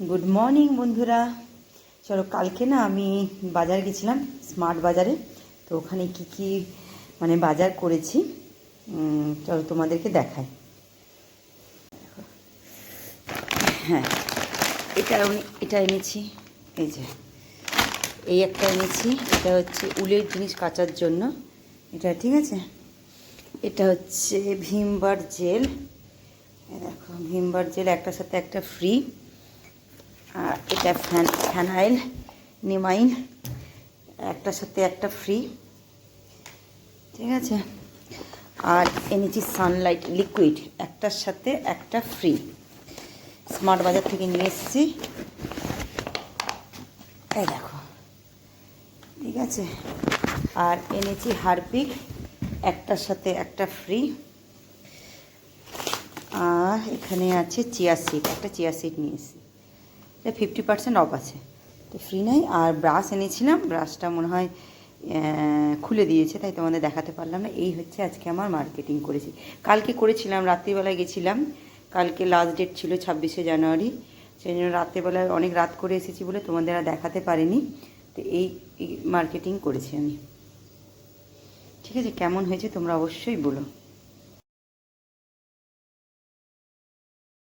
Good morning বন্ধুরা। চলো, কালকে না আমি বাজার গেছিলাম, স্মার্ট বাজারে। তো ওখানে কি মানে বাজার করেছি, চলো তোমাদেরকে দেখাই। হ্যাঁ, এটা এনেছি। এই যে এই একটা এনেছি, এটা হচ্ছে উলের জিনিস কাচার জন্য এটা, ঠিক আছে। এটা হচ্ছে ভিমবার জেল। দেখো, ভিমবার জেল একটার সাথে একটা ফ্রি। আর এটা ফ্যানাইল নিমাইন, একটার সাথে একটা ফ্রি, ঠিক আছে। আর এনেছি সানলাইট লিকুইড, একটার সাথে একটা ফ্রি। স্মার্ট বাজার থেকে নিয়ে এসেছি, এই দেখো, ঠিক আছে। আর এনেছি হারপিক, একটার সাথে একটা ফ্রি। আর এখানে আছে চিয়া সিড, একটা চিয়া সিড নিয়ে এসেছি, এটা 50% অফ আছে, তো ফ্রি নাই। আর ব্রাশ এনেছিলাম, ব্রাশটা মনে হয় খুলে দিয়েছে, তাই তোমাদের দেখাতে পারলাম না। এই হচ্ছে আজকে আমার মার্কেটিং করেছি। কালকে করেছিলাম, রাত্রিবেলায় গেছিলাম, কালকে লাস্ট ডেট ছিল 26শে জানুয়ারি। সেই জন্য রাত্রিবেলায় অনেক রাত করে এসেছি বলে তোমাদের আর দেখাতে পারিনি। তো এই মার্কেটিং করেছি আমি, ঠিক আছে। কেমন হয়েছে তোমরা অবশ্যই বলো।